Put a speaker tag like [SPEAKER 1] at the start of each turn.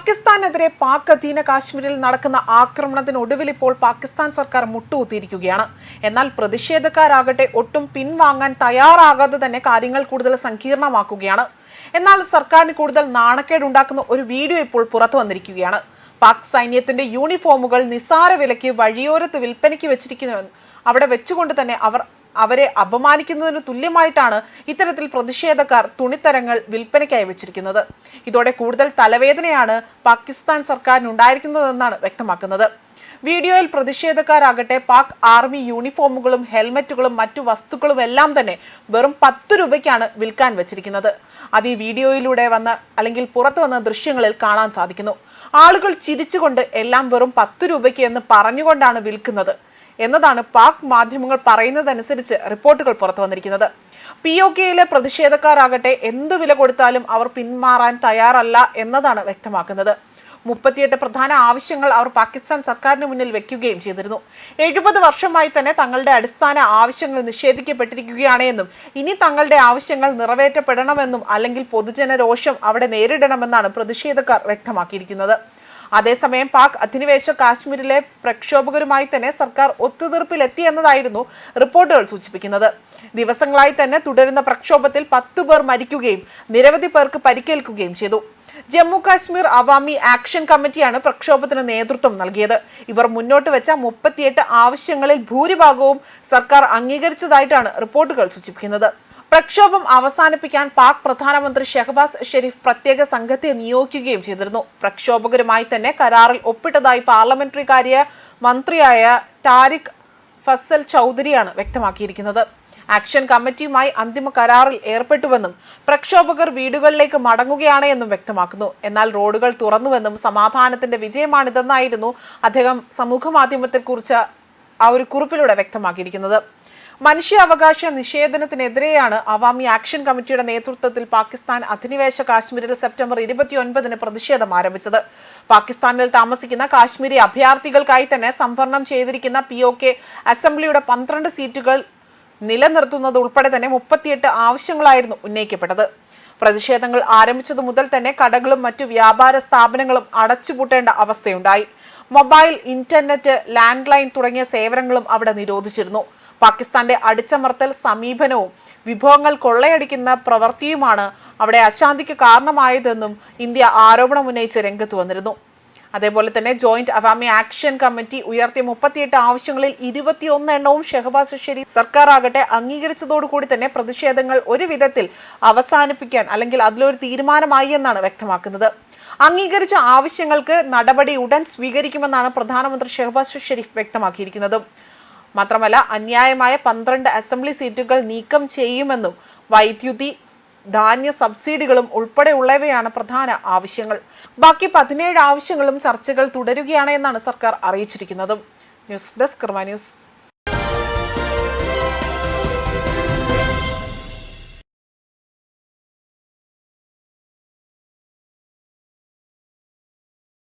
[SPEAKER 1] പാകിസ്ഥാനെതിരെ പാക് അധീന കാശ്മീരിൽ നടക്കുന്ന ആക്രമണത്തിനൊടുവിൽ ഇപ്പോൾ പാകിസ്ഥാൻ സർക്കാർ മുട്ടുകുത്തിയിരിക്കുകയാണ്. എന്നാൽ പ്രതിഷേധക്കാരാകട്ടെ ഒട്ടും പിൻവാങ്ങാൻ തയ്യാറാകാതെ തന്നെ കാര്യങ്ങൾ കൂടുതൽ സങ്കീർണമാക്കുകയാണ്. എന്നാൽ സർക്കാരിന് കൂടുതൽ നാണക്കേടുണ്ടാക്കുന്ന ഒരു വീഡിയോ ഇപ്പോൾ പുറത്തു വന്നിരിക്കുകയാണ്. പാക് സൈന്യത്തിന്റെ യൂണിഫോമുകൾ നിസ്സാര വിലയ്ക്ക് വഴിയോരത്ത് വിൽപ്പനയ്ക്ക് വെച്ചിരിക്കുന്നു. അവിടെ വെച്ചുകൊണ്ട് തന്നെ അവരെ അപമാനിക്കുന്നതിന് തുല്യമായിട്ടാണ് ഇത്തരത്തിൽ പ്രതിഷേധക്കാർ തുണിത്തരങ്ങൾ വിൽപ്പനയ്ക്കായി വെച്ചിരിക്കുന്നത്. ഇതോടെ കൂടുതൽ തലവേദനയാണ് പാകിസ്ഥാൻ സർക്കാരിനുണ്ടായിരിക്കുന്നതെന്നാണ് വ്യക്തമാക്കുന്നത്. വീഡിയോയിൽ പ്രതിഷേധക്കാരാകട്ടെ പാക് ആർമി യൂണിഫോമുകളും ഹെൽമറ്റുകളും മറ്റു വസ്തുക്കളും എല്ലാം തന്നെ വെറും 10 രൂപയ്ക്കാണ് വിൽക്കാൻ വെച്ചിരിക്കുന്നത്. അത് ഈ വീഡിയോയിലൂടെ പുറത്തു വന്ന ദൃശ്യങ്ങളിൽ കാണാൻ സാധിക്കുന്നു. ആളുകൾ ചിരിച്ചുകൊണ്ട് എല്ലാം വെറും 10 രൂപയ്ക്ക് എന്ന് പറഞ്ഞുകൊണ്ടാണ് വിൽക്കുന്നത് എന്നതാണ് പാക് മാധ്യമങ്ങൾ പറയുന്നതനുസരിച്ച് റിപ്പോർട്ടുകൾ പുറത്തു വന്നിരിക്കുന്നത്. POKയിലെ പ്രതിഷേധക്കാരാകട്ടെ എന്തു വില കൊടുത്താലും അവർ പിന്മാറാൻ തയ്യാറല്ല എന്നതാണ് വ്യക്തമാക്കുന്നത്. 38 പ്രധാന ആവശ്യങ്ങൾ അവർ പാകിസ്ഥാൻ സർക്കാരിന് മുന്നിൽ വെക്കുകയും ചെയ്തിരുന്നു. 70 വർഷമായി തന്നെ തങ്ങളുടെ അടിസ്ഥാന ആവശ്യങ്ങൾ നിഷേധിക്കപ്പെട്ടിരിക്കുകയാണ് എന്നും ഇനി തങ്ങളുടെ ആവശ്യങ്ങൾ നിറവേറ്റപ്പെടണമെന്നും അല്ലെങ്കിൽ പൊതുജന രോഷം അവിടെ നേരിടണമെന്നാണ് പ്രതിഷേധക്കാർ വ്യക്തമാക്കിയിരിക്കുന്നത്. അതേസമയം പാക് അധിനിവേശ കാശ്മീരിലെ പ്രക്ഷോഭകരുമായി തന്നെ സർക്കാർ ഒത്തുതീർപ്പിലെത്തി എന്നതായിരുന്നു റിപ്പോർട്ടുകൾ സൂചിപ്പിക്കുന്നത്. ദിവസങ്ങളായി തന്നെ തുടരുന്ന പ്രക്ഷോഭത്തിൽ 10 പേർ മരിക്കുകയും നിരവധി പേർക്ക് പരിക്കേൽക്കുകയും ചെയ്തു. ജമ്മു കാശ്മീർ അവാമി ആക്ഷൻ കമ്മിറ്റിയാണ് പ്രക്ഷോഭത്തിന് നേതൃത്വം നൽകിയത്. ഇവർ മുന്നോട്ട് വെച്ച 38 ആവശ്യങ്ങളിൽ ഭൂരിഭാഗവും സർക്കാർ അംഗീകരിച്ചതായിട്ടാണ് റിപ്പോർട്ടുകൾ സൂചിപ്പിക്കുന്നത്. പ്രക്ഷോഭം അവസാനിപ്പിക്കാൻ പാക് പ്രധാനമന്ത്രി ഷെഹബാസ് ഷെരീഫ് പ്രത്യേക സംഘത്തെ നിയോഗിക്കുകയും ചെയ്തിരുന്നു. പ്രക്ഷോഭകരുമായി തന്നെ കരാറിൽ ഒപ്പിട്ടതായി പാർലമെന്ററി കാര്യ മന്ത്രിയായ താരിഖ് ഫസൽ ചൗധരിയാണ് വ്യക്തമാക്കിയിരിക്കുന്നത്. ആക്ഷൻ കമ്മിറ്റിയുമായി അന്തിമ കരാറിൽ ഏർപ്പെട്ടുവെന്നും പ്രക്ഷോഭകർ വീടുകളിലേക്ക് മടങ്ങുകയാണ് എന്നും വ്യക്തമാക്കുന്നു. എന്നാൽ റോഡുകൾ തുറന്നുവെന്നും സമാധാനത്തിന്റെ വിജയമാണിതെന്നായിരുന്നു അദ്ദേഹം സമൂഹ മാധ്യമത്തിൽ കുറിച്ച ആ ഒരു കുറിപ്പിലൂടെ വ്യക്തമാക്കിയിരിക്കുന്നത്. മനുഷ്യാവകാശ നിഷേധനത്തിനെതിരെയാണ് അവാമി ആക്ഷൻ കമ്മിറ്റിയുടെ നേതൃത്വത്തിൽ പാകിസ്ഥാൻ അധിനിവേശ കാശ്മീരിൽ സെപ്റ്റംബർ 29 പ്രതിഷേധം ആരംഭിച്ചത്. പാകിസ്ഥാനിൽ താമസിക്കുന്ന കാശ്മീരി അഭയാർത്ഥികൾക്കായി തന്നെ സംവരണം ചെയ്തിരിക്കുന്ന POK അസംബ്ലിയുടെ 12 സീറ്റുകൾ നിലനിർത്തുന്നത് ഉൾപ്പെടെ തന്നെ 38 ആവശ്യങ്ങളായിരുന്നു ഉന്നയിക്കപ്പെട്ടത്. പ്രതിഷേധങ്ങൾ ആരംഭിച്ചതു മുതൽ തന്നെ കടകളും മറ്റു വ്യാപാര സ്ഥാപനങ്ങളും അടച്ചുപൂട്ടേണ്ട അവസ്ഥയുണ്ടായി. മൊബൈൽ, ഇന്റർനെറ്റ്, ലാൻഡ് ലൈൻ തുടങ്ങിയ സേവനങ്ങളും അവിടെ നിരോധിച്ചിരുന്നു. പാകിസ്ഥാന്റെ അടിച്ചമർത്തൽ സമീപനവും വിഭവങ്ങൾ കൊള്ളയടിക്കുന്ന പ്രവൃത്തിയുമാണ് അവിടെ അശാന്തിക്ക് കാരണമായതെന്നും ഇന്ത്യ ആരോപണം ഉന്നയിച്ച് രംഗത്ത് വന്നിരുന്നു. അതേപോലെ തന്നെ ജോയിന്റ് അവാമി ആക്ഷൻ കമ്മിറ്റി ഉയർത്തിയ 38 ആവശ്യങ്ങളിൽ 21 എണ്ണവും ഷെഹബാസ് ഷെരീഫ് സർക്കാർ ആകട്ടെ അംഗീകരിച്ചതോടുകൂടി തന്നെ പ്രതിഷേധങ്ങൾ ഒരു വിധത്തിൽ അവസാനിപ്പിക്കാൻ അല്ലെങ്കിൽ അതിലൊരു തീരുമാനമായി എന്നാണ് വ്യക്തമാക്കുന്നത്. അംഗീകരിച്ച ആവശ്യങ്ങൾക്ക് നടപടി ഉടൻ സ്വീകരിക്കുമെന്നാണ് പ്രധാനമന്ത്രി ഷെഹബാസ് ഷെരീഫ് വ്യക്തമാക്കിയിരിക്കുന്നത്. മാത്രമല്ല അന്യായമായ 12 അസംബ്ലി സീറ്റുകൾ നീക്കം ചെയ്യുമെന്നും വൈദ്യുതി, ധാന്യ സബ്സിഡികളും ഉൾപ്പെടെയുള്ളവയാണ് പ്രധാന ആവശ്യങ്ങൾ. ബാക്കി 17 ആവശ്യങ്ങളും ചർച്ചകൾ തുടരുകയാണ് എന്നാണ് സർക്കാർ അറിയിച്ചിരിക്കുന്നത്. ന്യൂസ് ഡെസ്ക് കർമ്മ ന്യൂസ്.